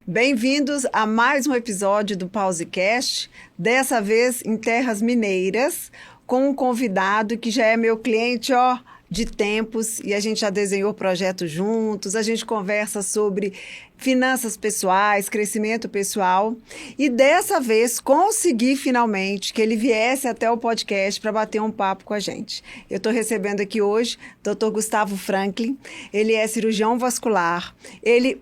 Bem-vindos a mais um episódio do Pausecast, dessa vez em terras mineiras, com um convidado que já é meu cliente, de tempos, e a gente já desenhou projetos juntos, a gente conversa sobre finanças pessoais, crescimento pessoal, e dessa vez consegui finalmente que ele viesse até o podcast para bater um papo com a gente. Eu estou recebendo aqui hoje o Dr. Gustavo Franklin, ele é cirurgião vascular, ele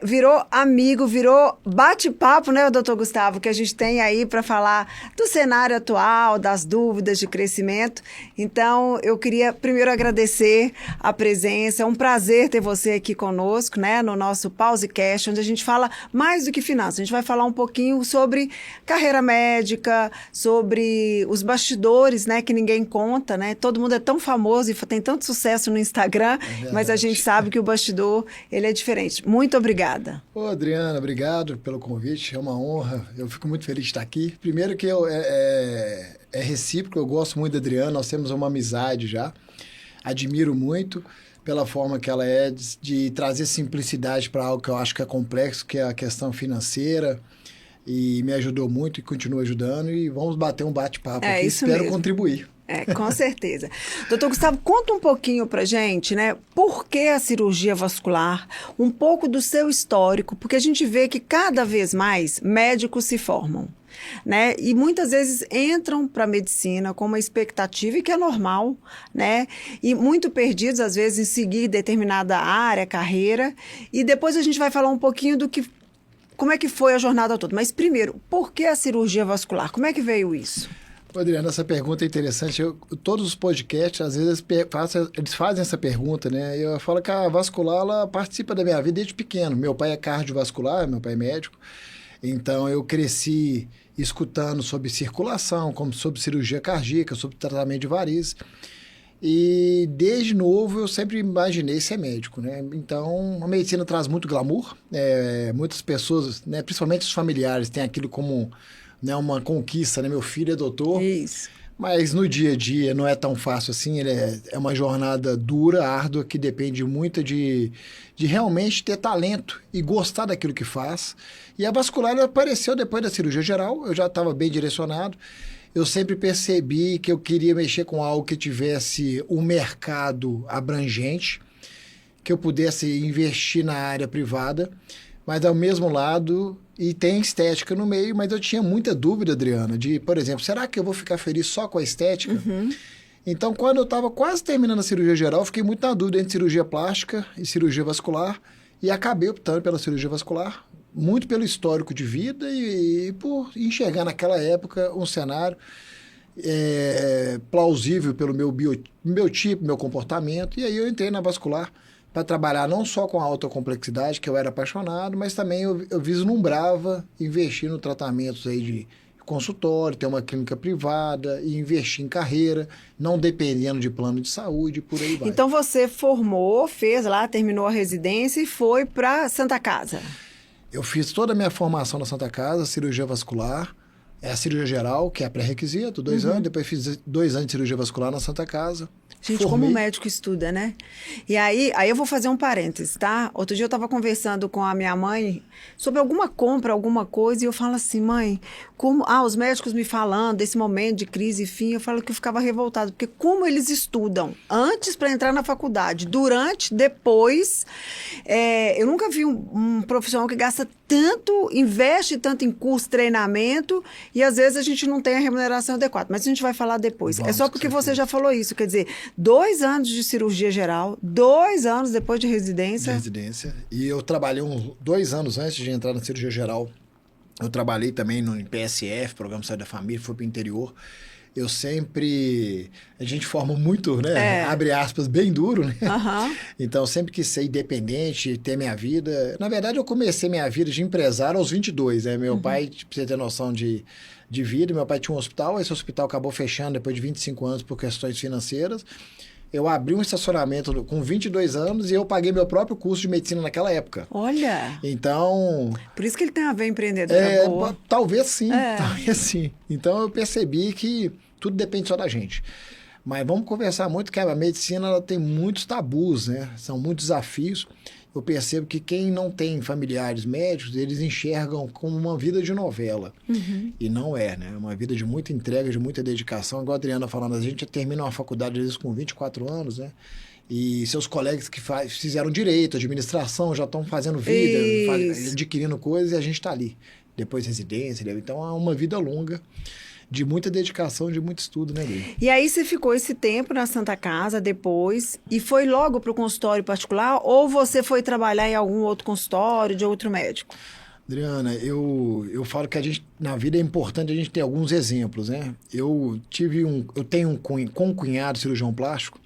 virou amigo, virou bate-papo, né, doutor Gustavo, que a gente tem aí para falar do cenário atual, das dúvidas de crescimento. Então, eu queria primeiro agradecer a presença, é um prazer ter você aqui conosco, né, no nosso Pausecast, onde a gente fala mais do que finanças, a gente vai falar um pouquinho sobre carreira médica, sobre os bastidores, né, que ninguém conta, né, todo mundo é tão famoso e tem tanto sucesso no Instagram, mas a gente sabe que o bastidor, ele é diferente. Muito obrigada. Ô, Adriana, obrigado pelo convite, é uma honra, eu fico muito feliz de estar aqui. Primeiro que é recíproco, eu gosto muito da Adriana, nós temos uma amizade já, admiro muito pela forma que ela é de trazer simplicidade para algo que eu acho que é complexo, que é a questão financeira, e me ajudou muito e continua ajudando, e vamos bater um bate-papo aqui, espero mesmo contribuir. Com certeza. Doutor Gustavo, conta um pouquinho pra gente, né? Por que a cirurgia vascular? Um pouco do seu histórico, porque a gente vê que cada vez mais médicos se formam, né? E muitas vezes entram para a medicina com uma expectativa, e que é normal, né? E muito perdidos, às vezes, em seguir determinada área, carreira. E depois a gente vai falar um pouquinho como é que foi a jornada toda. Mas primeiro, por que a cirurgia vascular? Como é que veio isso? Adriana, essa pergunta é interessante. Todos os podcasts, às vezes, eles fazem essa pergunta, né? Eu falo que a vascular, ela participa da minha vida desde pequeno. Meu pai é cardiovascular, meu pai é médico. Então, eu cresci escutando sobre circulação, como sobre cirurgia cardíaca, sobre tratamento de varizes. E, desde novo, eu sempre imaginei ser médico, né? Então, a medicina traz muito glamour. Muitas pessoas, né, principalmente os familiares, têm aquilo como... né, uma conquista, né? Meu filho é doutor. Isso. Mas no dia a dia não é tão fácil assim, é uma jornada dura, árdua, que depende muito de realmente ter talento e gostar daquilo que faz. E a vascular apareceu depois da cirurgia geral, eu já estava bem direcionado. Eu sempre percebi que eu queria mexer com algo que tivesse um mercado abrangente, que eu pudesse investir na área privada, mas ao mesmo lado... E tem estética no meio, mas eu tinha muita dúvida, Adriana, de, por exemplo, será que eu vou ficar feliz só com a estética? Uhum. Então, quando eu estava quase terminando a cirurgia geral, eu fiquei muito na dúvida entre cirurgia plástica e cirurgia vascular, e acabei optando pela cirurgia vascular, muito pelo histórico de vida e por enxergar naquela época um cenário plausível pelo meu tipo, meu comportamento, e aí eu entrei na vascular, para trabalhar não só com a alta complexidade, que eu era apaixonado, mas também eu vislumbrava investir no tratamentos aí de consultório, ter uma clínica privada e investir em carreira, não dependendo de plano de saúde, por aí vai. Então você formou, fez lá, terminou a residência e foi para Santa Casa. Eu fiz toda a minha formação na Santa Casa, cirurgia vascular, a cirurgia geral, que é pré-requisito, 2 anos, depois fiz 2 anos de cirurgia vascular na Santa Casa. Gente, como o médico estuda, né? E aí eu vou fazer um parênteses, tá? Outro dia eu estava conversando com a minha mãe sobre alguma compra, alguma coisa, e eu falo assim, mãe, os médicos me falando desse momento de crise e fim, eu falo que eu ficava revoltada, porque como eles estudam antes para entrar na faculdade, durante, depois, eu nunca vi um profissional que gasta tanto, investe tanto em curso, treinamento, e às vezes a gente não tem a remuneração adequada, mas a gente vai falar depois. É só porque você já falou isso, quer dizer, 2 anos de cirurgia geral, 2 anos depois de residência. E eu trabalhei 2 anos antes de entrar na cirurgia geral. Eu trabalhei também no PSF, Programa de Saúde da Família, fui para o interior. Eu sempre... A gente forma muito, né? Abre aspas, bem duro, né? Uhum. Então, eu sempre quis ser independente, ter minha vida. Na verdade, eu comecei minha vida de empresário aos 22, né? Meu pai, pra você ter noção de vida, meu pai tinha um hospital, esse hospital acabou fechando depois de 25 anos por questões financeiras. Eu abri um estacionamento com 22 anos e eu paguei meu próprio curso de medicina naquela época. Olha! Então... Por isso que ele tem a veia empreendedora boa. Talvez sim, talvez sim. Então, eu percebi que tudo depende só da gente. Mas vamos conversar muito que a medicina ela tem muitos tabus, né? São muitos desafios. eu percebo que quem não tem familiares médicos, eles enxergam como uma vida de novela. E não é, né? É uma vida de muita entrega, de muita dedicação. Igual a Adriana falando, a gente termina uma faculdade, às vezes, com 24 anos, né? E seus colegas que fizeram direito, administração, já estão fazendo vida, adquirindo coisas, e a gente está ali. Depois residência, então é uma vida longa, de muita dedicação, de muito estudo, né, Lili? E aí você ficou esse tempo na Santa Casa depois e foi logo para o consultório particular ou você foi trabalhar em algum outro consultório de outro médico? Adriana, eu falo que a gente, na vida é importante a gente ter alguns exemplos, né? Eu tenho um concunhado cirurgião plástico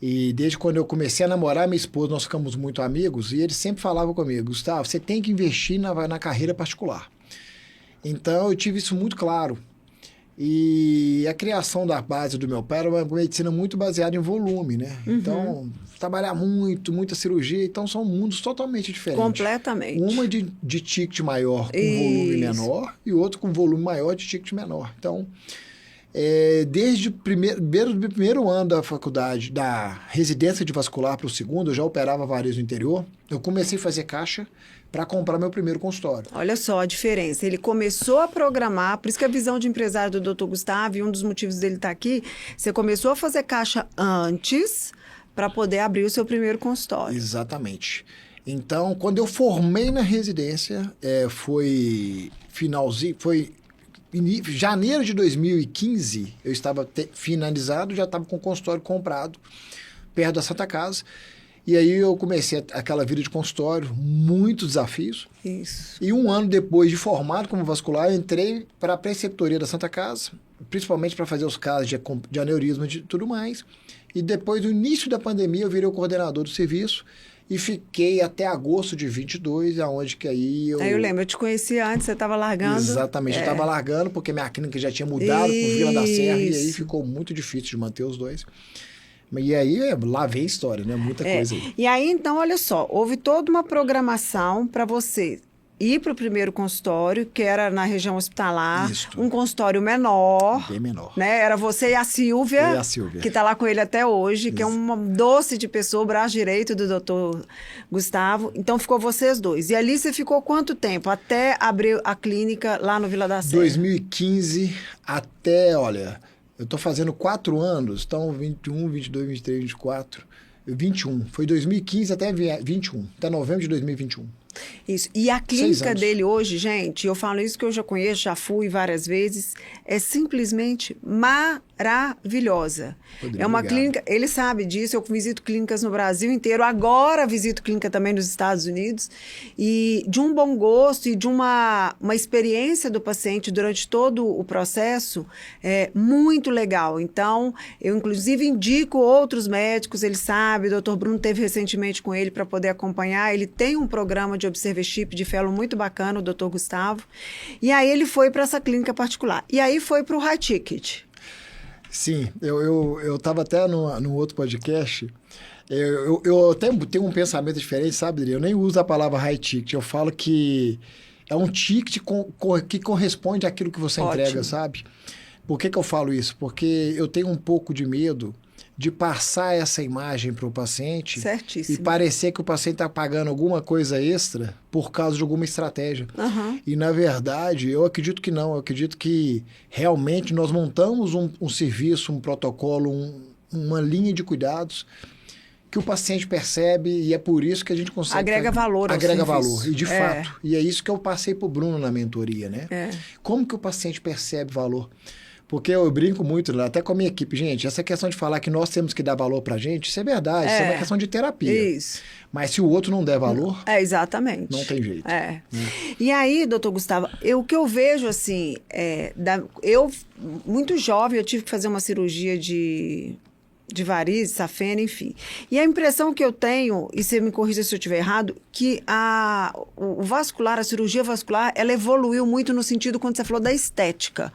e desde quando eu comecei a namorar minha esposa, nós ficamos muito amigos e ele sempre falava comigo, Gustavo, você tem que investir na carreira particular. Então eu tive isso muito claro. E a criação da base do meu pai era uma medicina muito baseada em volume, né? Então, trabalhar muita cirurgia, então são mundos totalmente diferentes. Completamente. Uma de ticket maior com volume menor e outro com volume maior de ticket menor. Então, desde o primeiro ano da faculdade, da residência de vascular para o segundo, eu já operava varizes no interior, eu comecei a fazer caixa para comprar meu primeiro consultório. Olha só a diferença. Ele começou a programar, por isso que a visão de empresário do Dr. Gustavo, e um dos motivos dele estar aqui, você começou a fazer caixa antes para poder abrir o seu primeiro consultório. Exatamente. Então, quando eu formei na residência, foi janeiro de 2015, eu estava finalizado, já estava com o consultório comprado, perto da Santa Casa. E aí eu comecei aquela vida de consultório, muitos desafios. Isso. E um ano depois de formado como vascular, eu entrei para a preceptoria da Santa Casa, principalmente para fazer os casos de aneurisma e tudo mais. E depois do início da pandemia, eu virei o coordenador do serviço e fiquei até agosto de 22, aonde que aí eu... Aí eu lembro, eu te conheci antes, você estava largando. Exatamente, eu estava largando porque minha clínica já tinha mudado para Vila da Serra e aí ficou muito difícil de manter os dois. E aí, lá vem a história, né? Muita coisa aí. E aí, então, olha só, houve toda uma programação para você ir para o primeiro consultório, que era na região hospitalar. Isso. Um consultório menor. Bem menor. Né? Era você e a Silvia. Que está lá com ele até hoje, Isso. que é uma doce de pessoa, o braço direito do doutor Gustavo. Então, ficou vocês dois. E ali você ficou quanto tempo? Até abrir a clínica lá no Vila da Serra? 2015 até, olha... Eu estou fazendo 4 anos, então 21, 22, 23, 24, 21. Foi 2015 até 21, até novembro de 2021. Isso. E a clínica dele hoje, gente, eu falo isso que eu já conheço, já fui várias vezes, é simplesmente maravilhosa. Rodrigo, É uma obrigado. clínica, ele sabe disso, eu visito clínicas no Brasil inteiro, agora visito clínica também nos Estados Unidos, e de um bom gosto e de uma experiência do paciente durante todo o processo, é muito legal. Então, eu inclusive indico outros médicos, ele sabe, o Dr. Bruno teve recentemente com ele para poder acompanhar, ele tem um programa de observership de fellow muito bacana, o Dr. Gustavo, e aí ele foi para essa clínica particular, e aí foi para o high ticket. Sim, eu estava até no outro podcast, eu até tenho um pensamento diferente, sabe, Adri? Eu nem uso a palavra high ticket, eu falo que é um ticket que corresponde àquilo que você entrega, sabe? Por que eu falo isso? Porque eu tenho um pouco de medo de passar essa imagem para o paciente. Certíssimo. E parecer que o paciente está pagando alguma coisa extra por causa de alguma estratégia. E, na verdade, eu acredito que não. Eu acredito que realmente nós montamos um serviço, um protocolo, uma linha de cuidados que o paciente percebe e é por isso que a gente consegue... Agrega valor ao Agrega serviço. valor, e de fato. E é isso que eu passei para o Bruno na mentoria, né? Como que o paciente percebe valor? Porque eu brinco muito, até com a minha equipe, gente, essa questão de falar que nós temos que dar valor pra gente, isso é verdade, isso é uma questão de terapia. Isso. Mas se o outro não der valor... exatamente. Não tem jeito. E aí, doutor Gustavo, o que eu vejo, assim, eu, muito jovem, eu tive que fazer uma cirurgia de varizes, safena, enfim. E a impressão que eu tenho, e você me corrija se eu estiver errado, que o vascular, a cirurgia vascular, ela evoluiu muito no sentido, quando você falou da estética.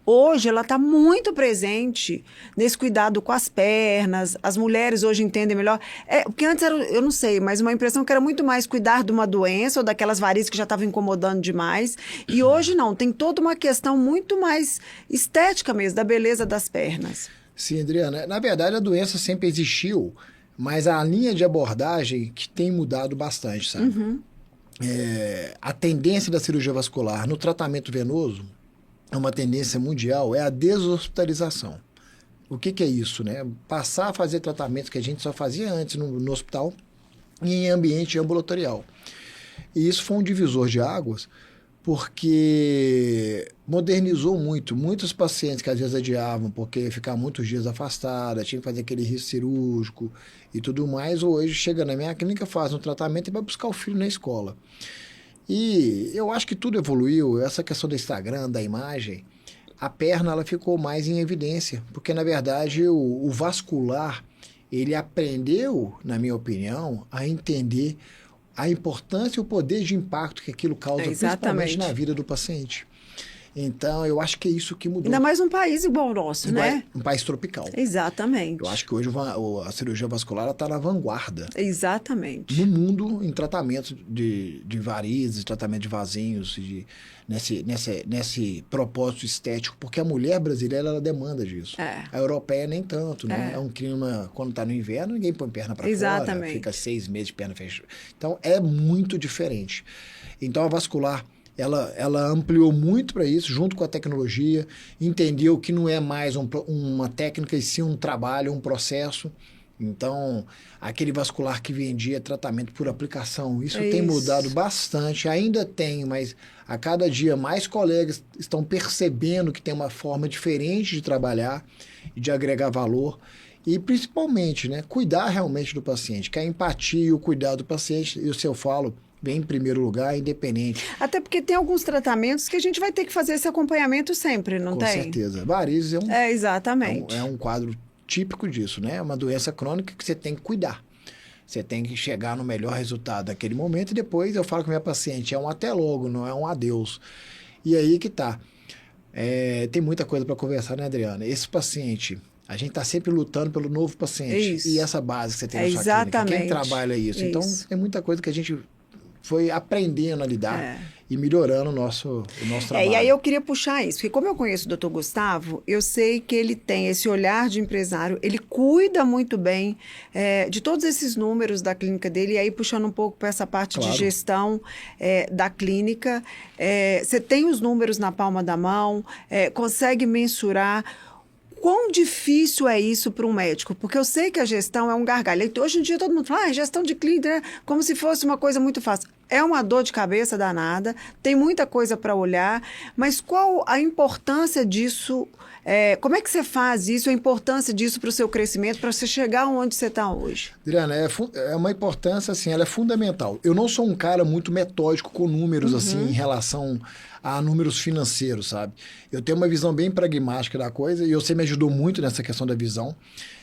Hoje, ela está muito presente nesse cuidado com as pernas, as mulheres hoje entendem melhor. Porque antes, eu não sei, mas uma impressão que era muito mais cuidar de uma doença ou daquelas varizes que já estavam incomodando demais. E hoje não, tem toda uma questão muito mais estética mesmo, da beleza das pernas. Sim, Adriana. Na verdade, a doença sempre existiu, mas a linha de abordagem que tem mudado bastante, sabe? Uhum. A tendência da cirurgia vascular no tratamento venoso, é uma tendência mundial, é a deshospitalização. O que é isso, né? Passar a fazer tratamentos que a gente só fazia antes no hospital e em ambiente ambulatorial. E isso foi um divisor de águas, porque modernizou muito. Muitos pacientes que às vezes adiavam porque ficavam muitos dias afastados, tinham que fazer aquele risco cirúrgico e tudo mais, hoje chega na minha clínica, faz um tratamento e vai buscar o filho na escola. E eu acho que tudo evoluiu, essa questão do Instagram, da imagem, a perna ela ficou mais em evidência, porque na verdade o vascular, ele aprendeu, na minha opinião, a entender a importância e o poder de impacto que aquilo causa, principalmente na vida do paciente. Então, eu acho que é isso que mudou. Ainda mais um país igual o nosso, né? Um país tropical. Exatamente. Eu acho que hoje a cirurgia vascular está na vanguarda. Exatamente. No mundo, em tratamento de varizes, tratamento de vasinhos, nesse propósito estético, porque a mulher brasileira, ela demanda disso. A europeia nem tanto, né? É um clima, quando está no inverno, ninguém põe perna para fora, fica 6 meses de perna fechada. Então, é muito diferente. Então, a vascular, ela ampliou muito para isso, junto com a tecnologia, entendeu que não é mais uma técnica, e sim um trabalho, um processo. Então, aquele vascular que vendia tratamento por aplicação, isso tem mudado bastante, ainda tem, mas a cada dia mais colegas estão percebendo que tem uma forma diferente de trabalhar e de agregar valor. E principalmente, né, cuidar realmente do paciente, que a empatia e o cuidado do paciente, isso eu falo, vem em primeiro lugar, independente. Até porque tem alguns tratamentos que a gente vai ter que fazer esse acompanhamento sempre, não tem? Com certeza. Varizes exatamente. É um quadro típico disso, né? É uma doença crônica que você tem que cuidar. Você tem que chegar no melhor resultado naquele momento e depois eu falo com a minha paciente, é um até logo, não é um adeus. E aí que tá. Tem muita coisa para conversar, né, Adriana? Esse paciente, a gente está sempre lutando pelo novo paciente. Isso. E essa base que você tem na sua clínica, quem trabalha isso? Então, tem muita coisa que a gente foi aprendendo a lidar e melhorando o nosso trabalho. E aí eu queria puxar isso, porque como eu conheço o Dr. Gustavo, eu sei que ele tem esse olhar de empresário, ele cuida muito bem de todos esses números da clínica dele, e aí puxando um pouco para essa parte de gestão da clínica, você tem os números na palma da mão, consegue mensurar. Quão difícil é isso para um médico? Porque eu sei que a gestão é um gargalho. Hoje em dia todo mundo fala, gestão de clínica, né? Como se fosse uma coisa muito fácil. É uma dor de cabeça danada, tem muita coisa para olhar, mas qual a importância disso? Como é que você faz isso, a importância disso para o seu crescimento, para você chegar onde você está hoje? Adriana, é uma importância, assim, ela é fundamental. Eu não sou um cara muito metódico com números, assim, em relação a números financeiros, sabe? Eu tenho uma visão bem pragmática da coisa e você me ajudou muito nessa questão da visão.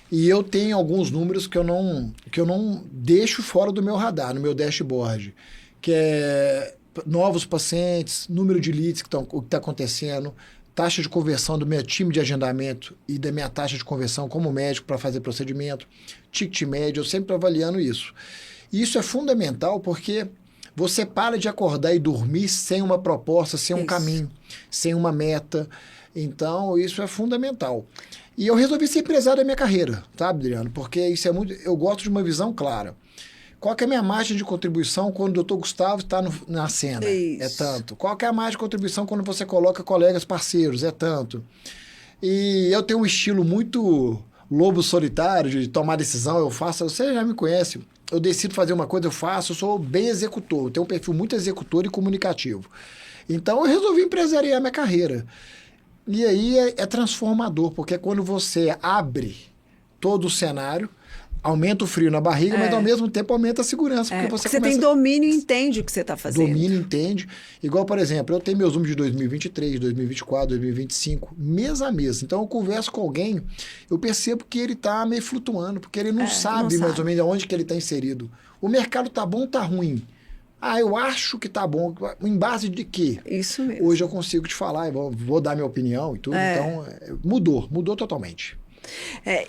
E eu tenho alguns números que eu não deixo fora do meu radar, no meu dashboard, que é novos pacientes, número de leads, o que está acontecendo, taxa de conversão do meu time de agendamento e da minha taxa de conversão como médico para fazer procedimento, ticket médio, eu sempre estou avaliando isso. E isso é fundamental porque você para de acordar e dormir sem uma proposta, sem um caminho, sem uma meta. Então, isso é fundamental. E eu resolvi ser empresário da minha carreira, sabe, Adriano? Porque isso é muito. Eu gosto de uma visão clara. Qual que é a minha margem de contribuição quando o Dr. Gustavo está na cena? É tanto. Qual que é a margem de contribuição quando você coloca colegas parceiros? É tanto. E eu tenho um estilo muito lobo solitário de tomar decisão, eu faço. Você já me conhece. Eu decido fazer uma coisa, eu faço, eu sou bem executor. Eu tenho um perfil muito executor e comunicativo. Então, eu resolvi empresariar minha carreira. E aí é transformador, porque é quando você abre todo o cenário, aumenta o frio na barriga, mas ao mesmo tempo aumenta a segurança. Porque você tem domínio e entende o que você está fazendo. Domínio, entende. Igual, por exemplo, eu tenho meus números de 2023, 2024, 2025, mês a mês. Então, eu converso com alguém, eu percebo que ele está meio flutuando, porque ele não sabe mais ou menos onde que ele está inserido. O mercado está bom ou está ruim? Eu acho que está bom. Em base de quê? Isso mesmo. Hoje eu consigo te falar, vou dar minha opinião e tudo. Então, mudou totalmente.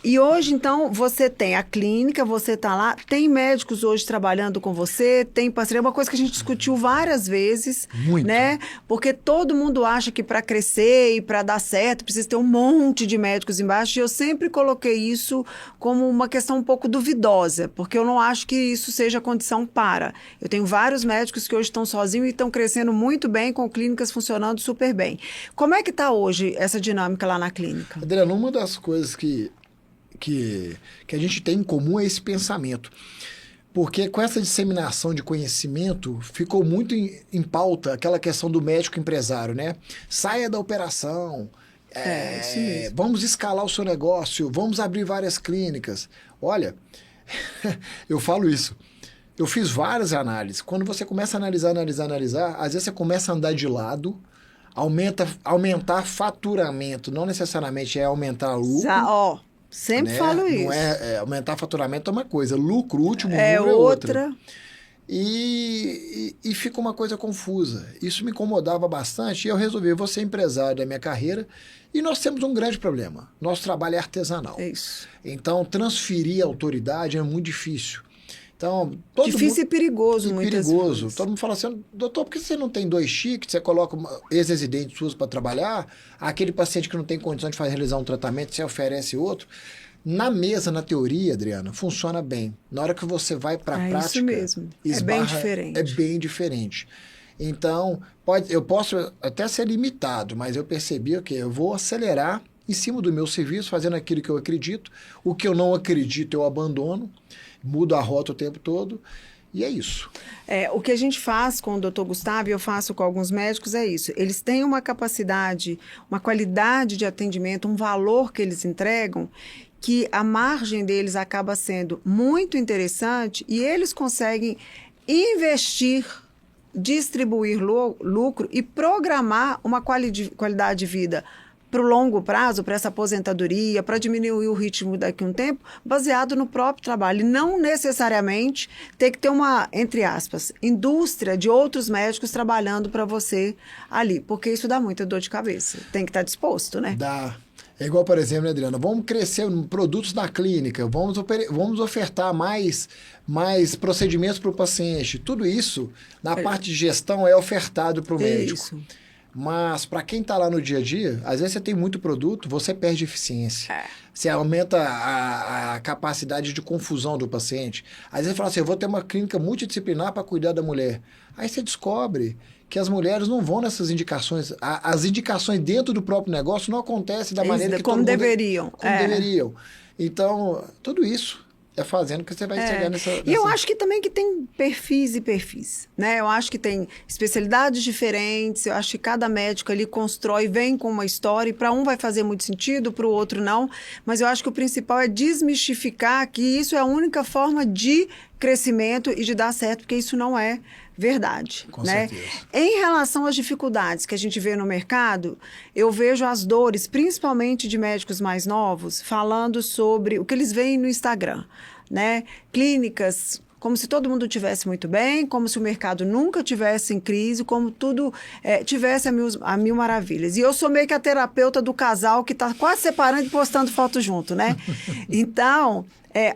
E hoje, então, você tem a clínica, você está lá, tem médicos hoje trabalhando com você, tem parceria, uma coisa que a gente discutiu várias vezes, Muito. né? Porque todo mundo acha que para crescer e para dar certo, precisa ter um monte de médicos embaixo, e eu sempre coloquei isso como uma questão um pouco duvidosa, porque eu não acho que isso seja condição para. Eu tenho vários médicos que hoje estão sozinhos e estão crescendo muito bem, com clínicas funcionando super bem. Como é que está hoje essa dinâmica lá na clínica? Adriana, uma das coisas que a gente tem em comum é esse pensamento. Porque com essa disseminação de conhecimento, ficou muito em pauta aquela questão do médico empresário, né? Saia da operação, Isso mesmo. vamos escalar o seu negócio, vamos abrir várias clínicas. Olha, eu falo isso. Eu fiz várias análises. Quando você começa a analisar, às vezes você começa a andar de lado, aumentar faturamento, não necessariamente é aumentar lucro. Sempre né? falo isso. Não aumentar faturamento é uma coisa, lucro, o último é número é outra. outra. E fica uma coisa confusa. Isso me incomodava bastante e eu resolvi, eu vou ser empresário da minha carreira e nós temos um grande problema. Nosso trabalho é artesanal. É isso. Então, transferir a autoridade é muito difícil. Então, Difícil e perigoso, muitas vezes. Todo mundo fala assim, doutor, por que você não tem 2 chiques, você coloca ex-residentes suas para trabalhar, aquele paciente que não tem condição de realizar um tratamento, você oferece outro. Na mesa, na teoria, Adriana, funciona bem. Na hora que você vai para a prática, isso mesmo. É bem diferente. É bem diferente. Então, eu posso até ser limitado, mas eu percebi que eu vou acelerar em cima do meu serviço, fazendo aquilo que eu acredito. O que eu não acredito, eu abandono. Mudo a rota o tempo todo, e é isso. O que a gente faz com o doutor Gustavo, e eu faço com alguns médicos, é isso. Eles têm uma capacidade, uma qualidade de atendimento, um valor que eles entregam, que a margem deles acaba sendo muito interessante e eles conseguem investir, distribuir lucro e programar uma qualidade de vida para o longo prazo, para essa aposentadoria, para diminuir o ritmo daqui a um tempo, baseado no próprio trabalho. E não necessariamente ter que ter uma, entre aspas, indústria de outros médicos trabalhando para você ali, porque isso dá muita dor de cabeça. Tem que estar disposto, né? Dá. É igual, por exemplo, né, Adriana? Vamos crescer produtos na clínica, vamos ofertar mais procedimentos para o paciente. Tudo isso, na parte de gestão, é ofertado para o médico. Isso. Mas, para quem está lá no dia a dia, às vezes você tem muito produto, você perde eficiência. Você aumenta a capacidade de confusão do paciente. Às vezes você fala assim, eu vou ter uma clínica multidisciplinar para cuidar da mulher. Aí você descobre que as mulheres não vão nessas indicações. As indicações dentro do próprio negócio não acontecem da maneira que como deveriam. deveriam. Então, tudo isso é fazendo que você vai chegar nessa... E eu acho que também que tem perfis e perfis, né? Eu acho que tem especialidades diferentes, eu acho que cada médico ali constrói, vem com uma história, e para um vai fazer muito sentido, para o outro não, mas eu acho que o principal é desmistificar que isso é a única forma de crescimento e de dar certo, porque isso não é verdade, Com né? certeza. Em relação às dificuldades que a gente vê no mercado, eu vejo as dores, principalmente de médicos mais novos, falando sobre o que eles veem no Instagram, né? Clínicas como se todo mundo tivesse muito bem, como se o mercado nunca tivesse em crise, como tudo tivesse a mil maravilhas. E eu sou meio que a terapeuta do casal que está quase separando e postando foto junto, né? Então,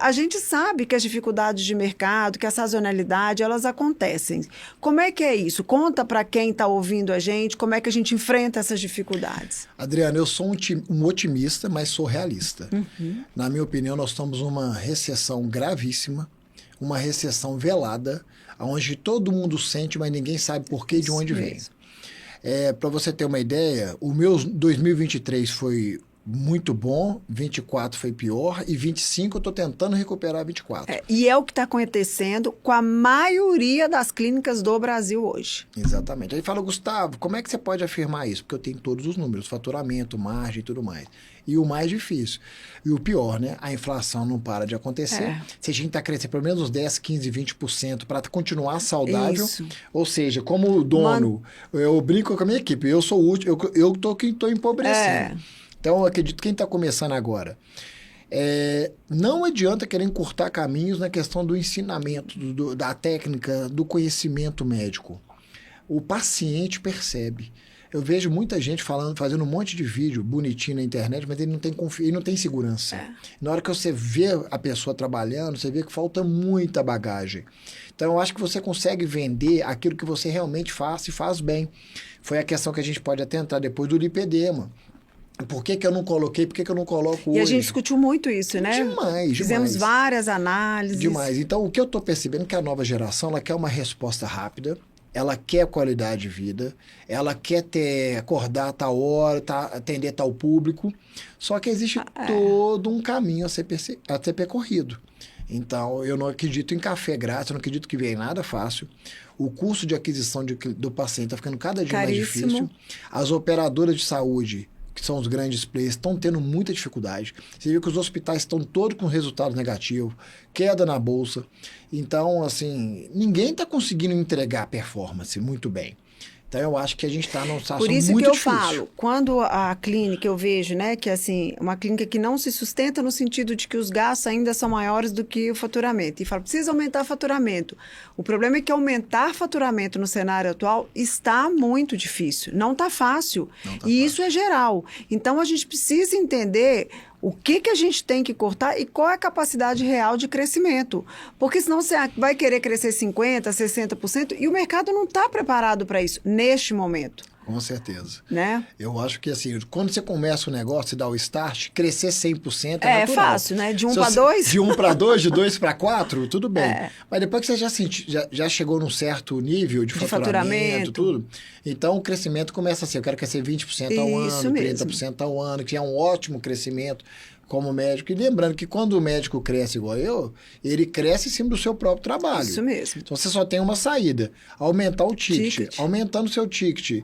a gente sabe que as dificuldades de mercado, que a sazonalidade, elas acontecem. Como é que é isso? Conta para quem está ouvindo a gente, como é que a gente enfrenta essas dificuldades. Adriana, eu sou um otimista, mas sou realista. Na minha opinião, nós estamos numa recessão gravíssima, uma recessão velada, onde todo mundo sente, mas ninguém sabe por que e de onde vem. Para você ter uma ideia, o meu 2023 foi muito bom, 24 foi pior e 25 eu estou tentando recuperar 24. E é o que está acontecendo com a maioria das clínicas do Brasil hoje. Exatamente. Aí fala, Gustavo, como é que você pode afirmar isso? Porque eu tenho todos os números, faturamento, margem e tudo mais. E o mais difícil, e o pior, né? A inflação não para de acontecer. Se a gente está crescendo pelo menos uns 10, 15, 20% para continuar saudável, isso. Ou seja, como dono, eu brinco com a minha equipe, eu sou o último, eu quem estou empobrecendo. Então, eu acredito que quem está começando agora, não adianta querer encurtar caminhos na questão do ensinamento, da técnica, do conhecimento médico. O paciente percebe. Eu vejo muita gente fazendo um monte de vídeo bonitinho na internet, mas ele não tem segurança. Na hora que você vê a pessoa trabalhando, você vê que falta muita bagagem. Então, eu acho que você consegue vender aquilo que você realmente faz e faz bem. Foi a questão que a gente pode até entrar depois do lipedema. Por que eu não coloquei, por que eu não coloco hoje? E a gente discutiu muito isso, né? Demais. Fizemos várias análises. Demais. Então, o que eu estou percebendo é que a nova geração, ela quer uma resposta rápida, ela quer qualidade de vida, ela quer acordar a tal hora, atender tal público, só que existe todo um caminho a ser percorrido. Então, eu não acredito em café grátis, eu não acredito que venha nada fácil. O custo de aquisição do paciente está ficando cada dia caríssimo. Mais difícil. As operadoras de saúde, que são os grandes players, estão tendo muita dificuldade. Você viu que os hospitais estão todos com resultados negativos, queda na bolsa. Então, assim, ninguém está conseguindo entregar performance muito bem. Então, eu acho que a gente está num situação muito difícil. Por isso que eu falo, quando a clínica, eu vejo, né, que assim, uma clínica que não se sustenta no sentido de que os gastos ainda são maiores do que o faturamento. E falo, precisa aumentar o faturamento. O problema é que aumentar faturamento no cenário atual está muito difícil. Não está fácil. Isso é geral. Então, a gente precisa entender o que a gente tem que cortar e qual é a capacidade real de crescimento. Porque senão você vai querer crescer 50%, 60% e o mercado não está preparado para isso neste momento. Com certeza. Né? Eu acho que assim, quando você começa o negócio e dá o start, crescer 100% é natural. fácil, né? De 1 para 2. De 1 para 2, de 2 para 4, tudo bem. Mas depois que você já chegou num certo nível de faturamento, tudo, então o crescimento começa assim, eu quero crescer 20% ao ano, 30% ao ano, que é um ótimo crescimento como médico. E lembrando que quando o médico cresce igual eu, ele cresce em cima do seu próprio trabalho. Isso mesmo. Então você só tem uma saída, aumentar o ticket. Aumentando o seu ticket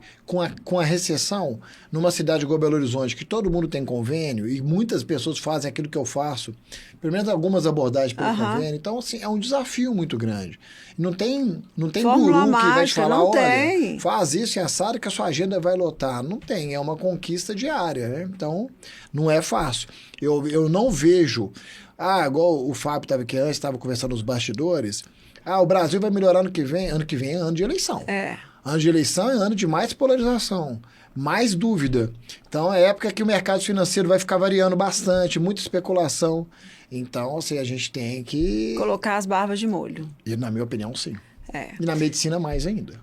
com a recessão, numa cidade igual Belo Horizonte, que todo mundo tem convênio e muitas pessoas fazem aquilo que eu faço, pelo menos algumas abordagens pelo convênio. Então, assim, é um desafio muito grande. Não tem Fórmula guru mágica, que vai te falar, olha, faz isso e assado que a sua agenda vai lotar. Não tem, é uma conquista diária, né? Então, não é fácil. Eu não vejo, igual o Fábio estava aqui antes, estava conversando nos bastidores, o Brasil vai melhorar ano que vem é ano de eleição. Ano de eleição é ano de mais polarização, mais dúvida. Então, é época que o mercado financeiro vai ficar variando bastante, muita especulação. Então, assim, a gente tem que colocar as barbas de molho. E, na minha opinião, sim. E na medicina, mais ainda.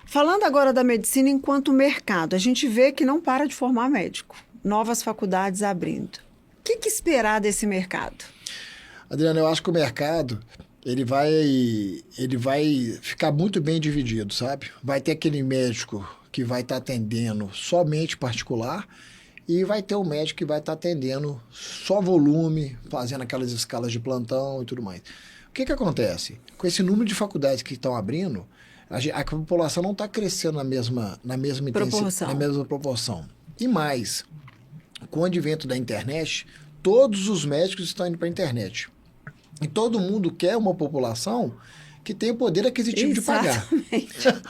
Falando agora da medicina enquanto mercado, a gente vê que não para de formar médico. Novas faculdades abrindo. O que esperar desse mercado? Adriana, eu acho que o mercado ele vai ficar muito bem dividido, sabe? Vai ter aquele médico que vai estar atendendo somente particular e vai ter o médico que vai estar atendendo só volume, fazendo aquelas escalas de plantão e tudo mais. O que acontece? Com esse número de faculdades que estão abrindo, a população não está crescendo na mesma intensidade, na mesma proporção. E mais, com o advento da internet, todos os médicos estão indo para a internet. E todo mundo quer uma população que tem o poder aquisitivo de pagar.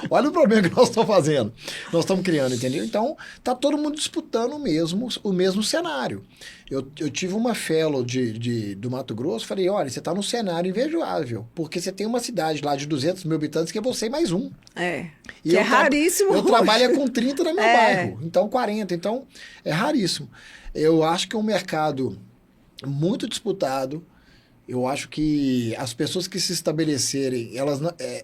Olha o problema que nós estamos fazendo. Nós estamos criando, entendeu? Então, está todo mundo disputando o mesmo cenário. Eu tive uma fellow do Mato Grosso, falei, olha, você está num cenário invejável, porque você tem uma cidade lá de 200 mil habitantes que é você e mais um. Que é raríssimo. Eu trabalho com 30 no meu bairro, então 40. Então, é raríssimo. Eu acho que é um mercado muito disputado. Eu acho que as pessoas que se estabelecerem,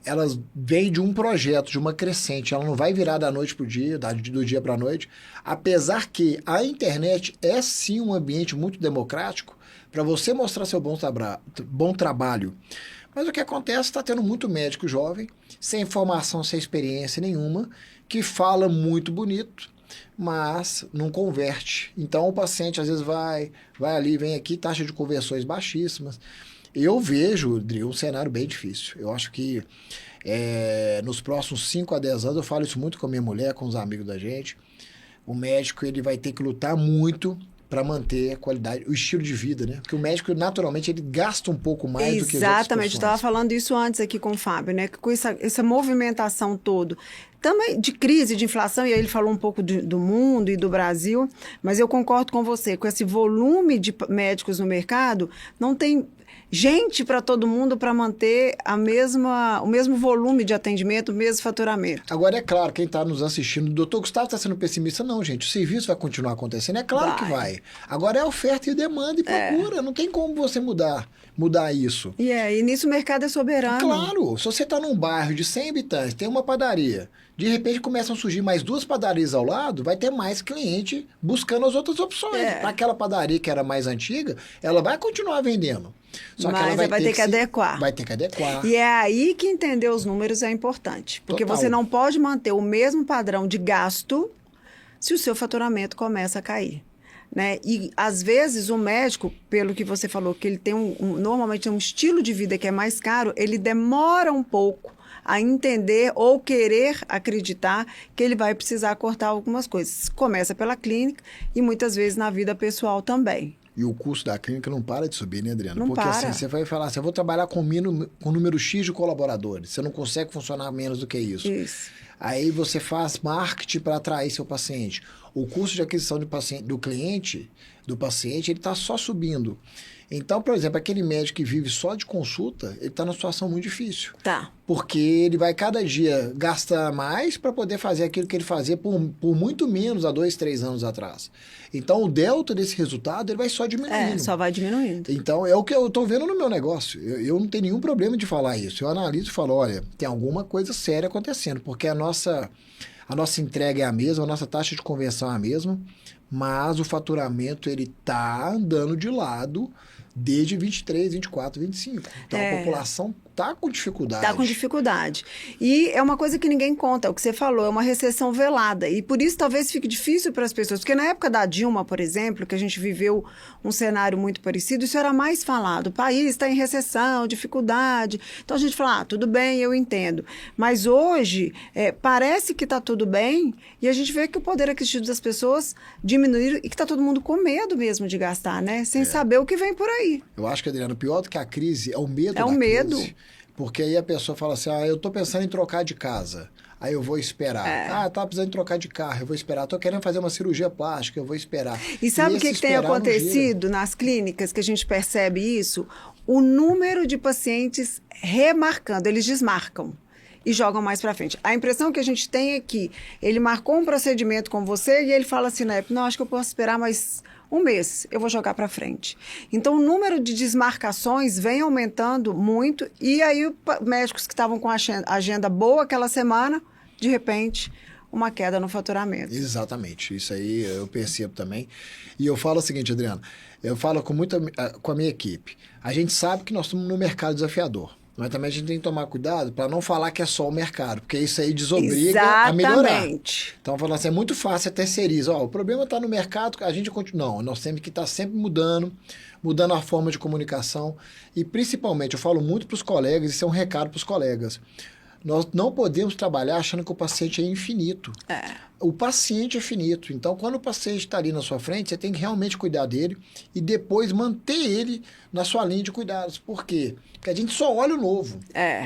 elas vêm de um projeto, de uma crescente. Ela não vai virar da noite para o dia, do dia para a noite. Apesar que a internet é sim um ambiente muito democrático para você mostrar seu bom trabalho. Mas o que acontece, está tendo muito médico jovem, sem formação, sem experiência nenhuma, que fala muito bonito, mas não converte. Então, o paciente às vezes vai ali, vem aqui, taxa de conversões baixíssimas. Eu vejo, Dri, um cenário bem difícil. Eu acho que nos próximos 5 a 10 anos, eu falo isso muito com a minha mulher, com os amigos da gente, o médico ele vai ter que lutar muito para manter a qualidade, o estilo de vida, né? Porque o médico, naturalmente, ele gasta um pouco mais do que as outras Exatamente, eu estava falando isso antes aqui com o Fábio, né? Com essa movimentação toda, também de crise, de inflação, e aí ele falou um pouco do mundo e do Brasil, mas eu concordo com você, com esse volume de médicos no mercado, não tem gente para todo mundo para manter o mesmo volume de atendimento, o mesmo faturamento. Agora, é claro, quem está nos assistindo, o doutor Gustavo está sendo pessimista. Não, gente, o serviço vai continuar acontecendo. É claro que vai. Agora é oferta e demanda e procura. Não tem como você mudar isso. E nisso o mercado é soberano. Claro, se você está num bairro de 100 habitantes, tem uma padaria, de repente começam a surgir mais 2 padarias ao lado, vai ter mais cliente buscando as outras opções. Para aquela padaria que era mais antiga, ela vai continuar vendendo. Só que ela vai ter que adequar. Vai ter que adequar. E é aí que entender os números é importante. Porque você não pode manter o mesmo padrão de gasto se o seu faturamento começa a cair. Né? E, às vezes, o médico, pelo que você falou, que ele tem normalmente um estilo de vida que é mais caro, ele demora um pouco a entender ou querer acreditar que ele vai precisar cortar algumas coisas. Começa pela clínica e, muitas vezes, na vida pessoal também. E o custo da clínica não para de subir, né, Adriana? Não Porque para. assim, você vai falar assim, eu vou trabalhar com número X de colaboradores. Você não consegue funcionar menos do que isso. Isso. Aí você faz marketing para atrair seu paciente. O custo de aquisição do paciente, ele está só subindo. Então, por exemplo, aquele médico que vive só de consulta, ele está numa situação muito difícil. Tá. Porque ele vai cada dia gastar mais para poder fazer aquilo que ele fazia por muito menos há 2, 3 anos atrás. Então, o delta desse resultado, ele vai só diminuindo. Só vai diminuindo. Então, é o que eu estou vendo no meu negócio. Eu não tenho nenhum problema de falar isso. Eu analiso e falo, olha, tem alguma coisa séria acontecendo, porque a nossa entrega é a mesma, a nossa taxa de conversão é a mesma, mas o faturamento, ele está andando de lado desde 23, 24, 25. Então, a população está com dificuldade. Está com dificuldade. E é uma coisa que ninguém conta, é o que você falou, é uma recessão velada. E por isso talvez fique difícil para as pessoas. Porque na época da Dilma, por exemplo, que a gente viveu um cenário muito parecido, isso era mais falado. O país está em recessão, dificuldade. Então a gente fala, tudo bem, eu entendo. Mas hoje, parece que está tudo bem e a gente vê que o poder aquisitivo das pessoas diminuiu e que está todo mundo com medo mesmo de gastar, né? Sem saber o que vem por aí. Eu acho que, Adriano, pior do que a crise é o medo da crise. É o medo. Porque aí a pessoa fala assim, eu estou pensando em trocar de casa, aí eu vou esperar. Estava precisando trocar de carro, eu vou esperar. Estou querendo fazer uma cirurgia plástica, eu vou esperar. E sabe o que tem acontecido nas clínicas, que a gente percebe isso? O número de pacientes remarcando, eles desmarcam e jogam mais para frente. A impressão que a gente tem é que ele marcou um procedimento com você e ele fala assim, né? Não, acho que eu posso esperar mais um mês, eu vou jogar para frente. Então, o número de desmarcações vem aumentando muito e aí médicos que estavam com a agenda boa aquela semana, de repente, uma queda no faturamento. Exatamente, isso aí eu percebo também. E eu falo o seguinte, Adriana, eu falo com a minha equipe. A gente sabe que nós estamos no mercado desafiador. Mas também a gente tem que tomar cuidado para não falar que é só o mercado, porque isso aí desobriga a melhorar. Então, falando assim, é muito fácil, terceiriza. O problema está no mercado, a gente continua. Não, nós temos que estar sempre mudando a forma de comunicação. E, principalmente, eu falo muito para os colegas, isso é um recado para os colegas. Nós não podemos trabalhar achando que o paciente é infinito. O paciente é finito. Então, quando o paciente está ali na sua frente, você tem que realmente cuidar dele e depois manter ele na sua linha de cuidados. Por quê? Porque a gente só olha o novo.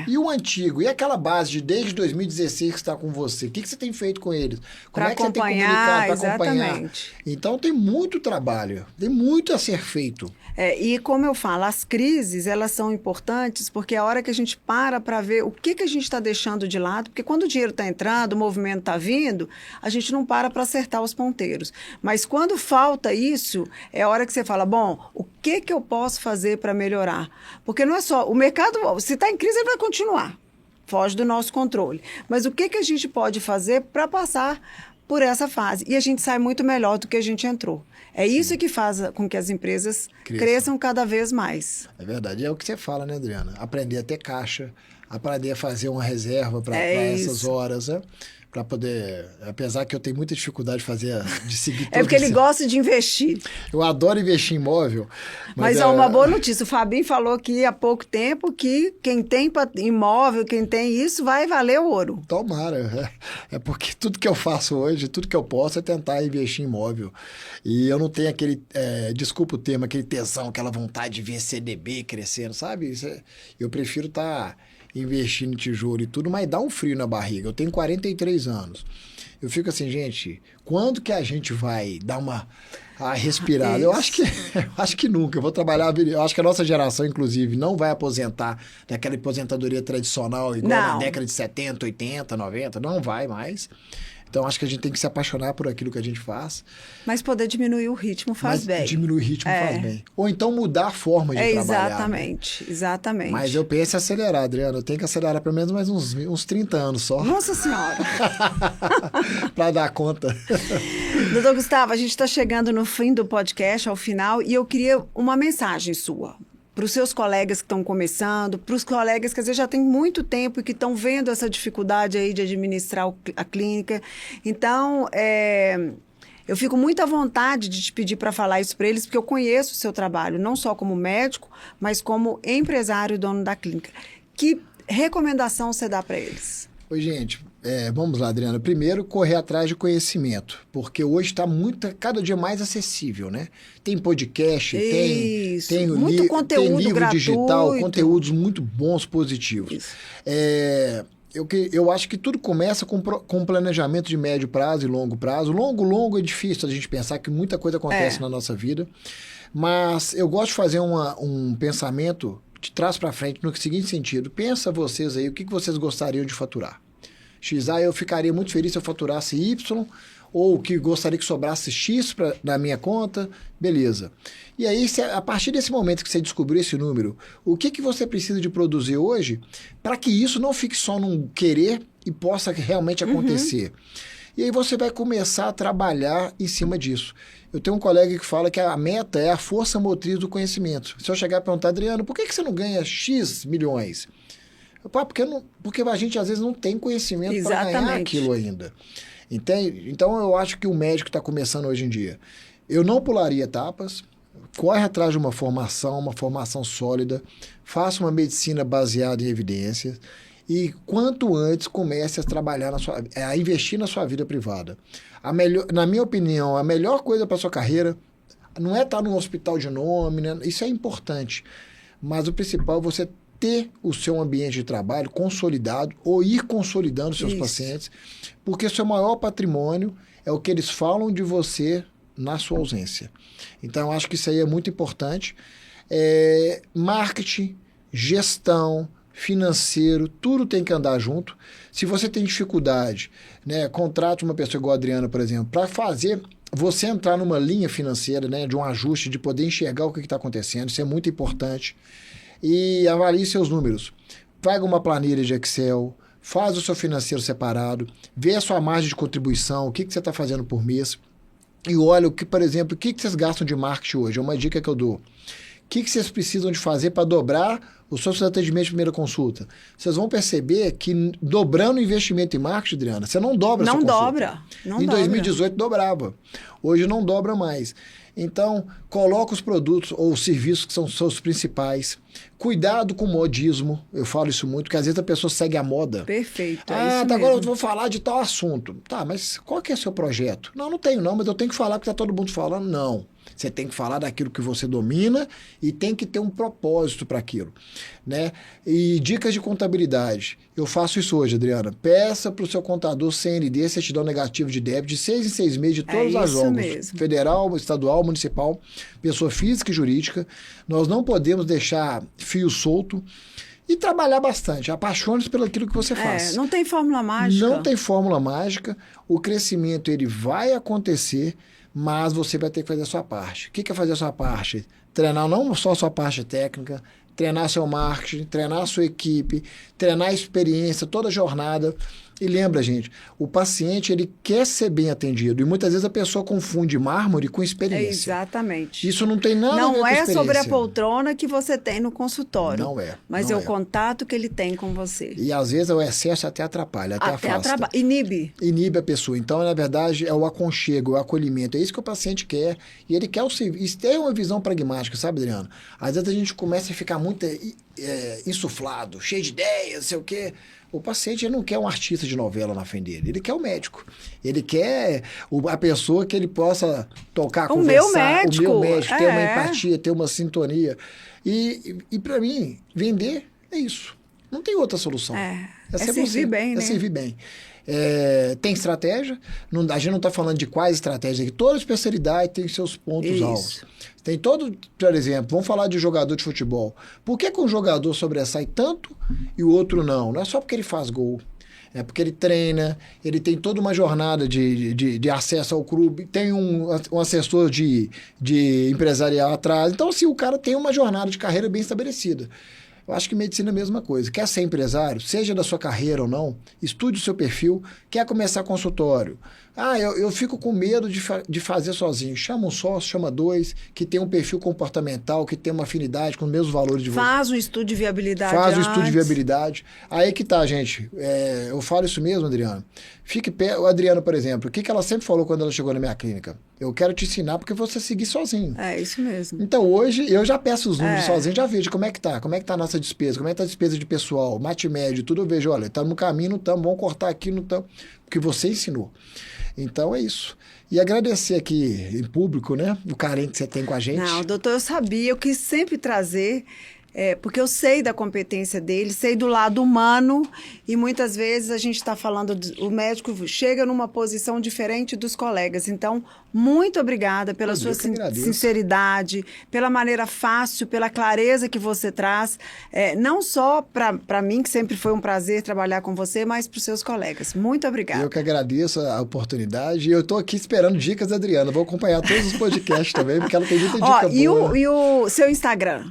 E o antigo? E aquela base de desde 2016 que está com você? O que você tem feito com eles? Como é que você tem comunicado para acompanhar? Então, tem muito trabalho. Tem muito a ser feito. E como eu falo, as crises, elas são importantes porque é a hora que a gente para ver o que a gente está deixando de lado, porque quando o dinheiro está entrando, o movimento está vindo, a gente não para acertar os ponteiros. Mas quando falta isso, é a hora que você fala, bom, o que eu posso fazer para melhorar? Porque não é só, o mercado, se está em crise, ele vai continuar. Foge do nosso controle. Mas o que a gente pode fazer para passar por essa fase? E a gente sai muito melhor do que a gente entrou. É isso que faz com que as empresas cresçam cada vez mais. É verdade. É o que você fala, né, Adriana? Aprender a ter caixa, aprender a fazer uma reserva para essas horas, né? Para poder... Apesar que eu tenho muita dificuldade de seguir tudo. É porque ele gosta de investir. Eu adoro investir em imóvel. Mas é uma boa notícia. O Fabinho falou que há pouco tempo que quem tem imóvel, quem tem isso, vai valer ouro. Tomara. É porque tudo que eu faço hoje, tudo que eu posso é tentar investir em imóvel. E eu não tenho aquele, desculpa o termo, aquele tesão, aquela vontade de ver CDB crescendo, sabe? Eu prefiro estar investindo em tijolo e tudo, mas dá um frio na barriga. Eu tenho 43 anos. Eu fico assim, gente, quando que a gente vai dar uma respirada? Eu acho que nunca. Eu vou trabalhar, eu acho que a nossa geração, inclusive, não vai aposentar naquela aposentadoria tradicional igual na década de 70, 80, 90. Não vai mais. Então, acho que a gente tem que se apaixonar por aquilo que a gente faz. Mas poder diminuir o ritmo faz bem. Diminuir o ritmo faz bem. Ou então mudar a forma de trabalhar. Exatamente, exatamente. Mas eu penso em acelerar, Adriana. Eu tenho que acelerar pelo menos mais uns 30 anos só. Nossa Senhora! Para dar conta. Doutor Gustavo, a gente está chegando no fim do podcast, ao final, e eu queria uma mensagem sua. Para os seus colegas que estão começando, para os colegas que às vezes já têm muito tempo e que estão vendo essa dificuldade aí de administrar a clínica. Então, eu fico muito à vontade de te pedir para falar isso para eles, porque eu conheço o seu trabalho, não só como médico, mas como empresário e dono da clínica. Que recomendação você dá para eles? Oi, gente. Vamos lá, Adriana. Primeiro, correr atrás de conhecimento, porque hoje está cada dia mais acessível, né? Tem podcast, tem muito conteúdo tem livro gratuito. digital, conteúdos muito bons, positivos. Eu acho que tudo começa com planejamento de médio prazo e longo prazo. Longo é difícil a gente pensar que muita coisa acontece na nossa vida, mas eu gosto de fazer um pensamento de trás para frente no seguinte sentido. Pensa vocês aí, o que vocês gostariam de faturar? Eu ficaria muito feliz se eu faturasse Y, ou que gostaria que sobrasse X na minha conta, beleza. E aí, a partir desse momento que você descobriu esse número, o que você precisa de produzir hoje para que isso não fique só num querer e possa realmente acontecer? E aí você vai começar a trabalhar em cima disso. Eu tenho um colega que fala que a meta é a força motriz do conhecimento. Se eu chegar e perguntar, Adriano, por que você não ganha X milhões? Porque a gente às vezes não tem conhecimento para ganhar aquilo ainda. Entende? Então eu acho que o médico está começando hoje em dia. Eu não pularia etapas, corre atrás de uma formação sólida, faça uma medicina baseada em evidências e quanto antes comece a trabalhar a investir na sua vida privada. Na minha opinião, a melhor coisa para a sua carreira não é estar num hospital de nome, né? Isso é importante, mas o principal é você ter o seu ambiente de trabalho consolidado ou ir consolidando seus pacientes, porque seu maior patrimônio é o que eles falam de você na sua ausência. Então, eu acho que isso aí é muito importante. Marketing, gestão, financeiro, tudo tem que andar junto. Se você tem dificuldade, né, contrate uma pessoa igual a Adriana, por exemplo, para fazer você entrar numa linha financeira, né, de um ajuste, de poder enxergar o que está acontecendo. Isso é muito importante. E avalie seus números. Pega uma planilha de Excel, faz o seu financeiro separado, vê a sua margem de contribuição, o que você está fazendo por mês, e olha, por exemplo, o que vocês gastam de marketing hoje. É uma dica que eu dou. O que vocês precisam de fazer para dobrar os seus atendimentos de primeira consulta? Vocês vão perceber que dobrando o investimento em marketing, Adriana, você não dobra a sua consulta. Em 2018 dobrava. Hoje não dobra mais. Então, coloca os produtos ou os serviços que são seus principais. Cuidado com o modismo. Eu falo isso muito, porque às vezes a pessoa segue a moda. Perfeito, agora eu vou falar de tal assunto. Tá, mas qual que é o seu projeto? Não tenho não, mas eu tenho que falar porque tá todo mundo falando. Não. Você tem que falar daquilo que você domina e tem que ter um propósito para aquilo, né? E dicas de contabilidade. Eu faço isso hoje, Adriana. Peça para o seu contador CND, certidão negativa de débito, de 6 em 6 meses de todos os órgãos. Federal, estadual, municipal, pessoa física e jurídica. Nós não podemos deixar fio solto. E trabalhar bastante. Apaixone-se pelo aquilo que você faz. Não tem fórmula mágica. Não tem fórmula mágica. O crescimento ele vai acontecer, mas você vai ter que fazer a sua parte. O que é fazer a sua parte? Treinar não só a sua parte técnica, treinar seu marketing, treinar a sua equipe, treinar a experiência, toda a jornada. E lembra, gente, o paciente ele quer ser bem atendido. E muitas vezes a pessoa confunde mármore com experiência. Exatamente. Isso não tem nada a ver com experiência. Não é sobre a poltrona que você tem no consultório. Não é. Mas é o contato que ele tem com você. E às vezes o excesso até atrapalha, até afasta. Inibe. Inibe a pessoa. Então, na verdade, é o aconchego, o acolhimento. É isso que o paciente quer. E ele quer o serviço. Tem uma visão pragmática, sabe, Adriano? Às vezes a gente começa a ficar muito insuflado, cheio de ideias, não sei o quê. O paciente ele não quer um artista de novela na frente dele, ele quer o médico. Ele quer a pessoa que ele possa tocar, conversar. O meu médico, ter uma empatia, ter uma sintonia. E para mim, vender é isso. Não tem outra solução. É servir bem, né? É servir bem. Tem estratégia, a gente não está falando de quais estratégias aqui, toda especialidade tem seus pontos altos. Tem todo, por exemplo, vamos falar de jogador de futebol. Por que um jogador sobressai tanto e o outro não? Não é só porque ele faz gol. É porque ele treina, ele tem toda uma jornada de acesso ao clube, tem um assessor de empresarial atrás. Então, assim, o cara tem uma jornada de carreira bem estabelecida. Eu acho que medicina é a mesma coisa. Quer ser empresário, seja da sua carreira ou não, estude o seu perfil. Quer começar consultório? Eu fico com medo de fazer sozinho. Chama um sócio, chama dois, que tem um perfil comportamental, que tem uma afinidade com os mesmos valores de você. Faz um estudo de viabilidade Faz um estudo de viabilidade. Aí que tá, gente. Eu falo isso mesmo, Adriana. Fique perto. Adriana, por exemplo, o que ela sempre falou quando ela chegou na minha clínica? Eu quero te ensinar porque você seguir sozinho. É, isso mesmo. Então, hoje, eu já peço os números sozinho, já vejo como é que tá a nossa despesa, como é que tá a despesa de pessoal, mate médio, tudo eu vejo, olha, estamos no caminho, não estamos, vamos cortar aqui, não estamos, porque você ensinou. Então, é isso. E agradecer aqui em público, né, o carinho que você tem com a gente. Não, doutor, eu sabia, eu quis sempre trazer... porque eu sei da competência dele, sei do lado humano e muitas vezes a gente está falando, o médico chega numa posição diferente dos colegas. Então, muito obrigada pela sua sinceridade, pela maneira fácil, pela clareza que você traz, não só para mim, que sempre foi um prazer trabalhar com você, mas para os seus colegas. Muito obrigada. Eu que agradeço a oportunidade e eu estou aqui esperando dicas da Adriana. Vou acompanhar todos os podcasts também, porque ela tem muita dica boa. E o seu Instagram?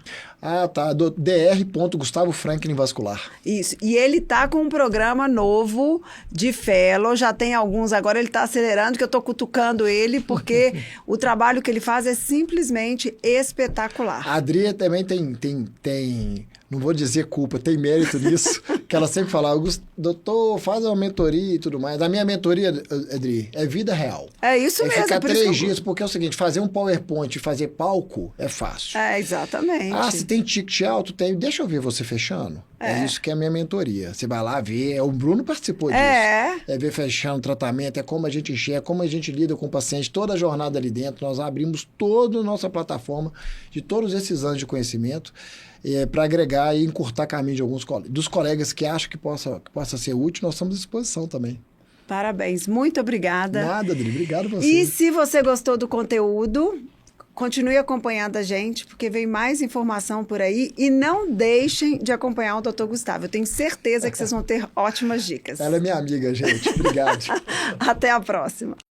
Tá. Dr. Gustavo Franklin Vascular. Isso. E ele tá com um programa novo de fellow, já tem alguns agora, ele tá acelerando, que eu tô cutucando ele, porque o trabalho que ele faz é simplesmente espetacular. A Adri também tem, não vou dizer culpa, tem mérito nisso, que ela sempre fala, doutor, faz uma mentoria e tudo mais. A minha mentoria, Adri, é vida real. É isso mesmo. Ficar 3 dias, porque é o seguinte, fazer um PowerPoint e fazer palco é fácil. Exatamente. Se tem ticket alto, tem. Deixa eu ver você fechando. É isso que é a minha mentoria. Você vai lá ver, o Bruno participou disso. É ver fechando o tratamento, é como a gente enxerga, como a gente lida com o paciente, toda a jornada ali dentro. Nós abrimos toda a nossa plataforma de todos esses anos de conhecimento para agregar e encurtar caminho de alguns dos colegas que acham que possa ser útil. Nós estamos à disposição também. Parabéns, muito obrigada. Nada, Adri, obrigado a você. E se você gostou do conteúdo, continue acompanhando a gente, porque vem mais informação por aí. E não deixem de acompanhar o Dr. Gustavo. Eu tenho certeza que vocês vão ter ótimas dicas. Ela é minha amiga, gente. Obrigado. Até a próxima.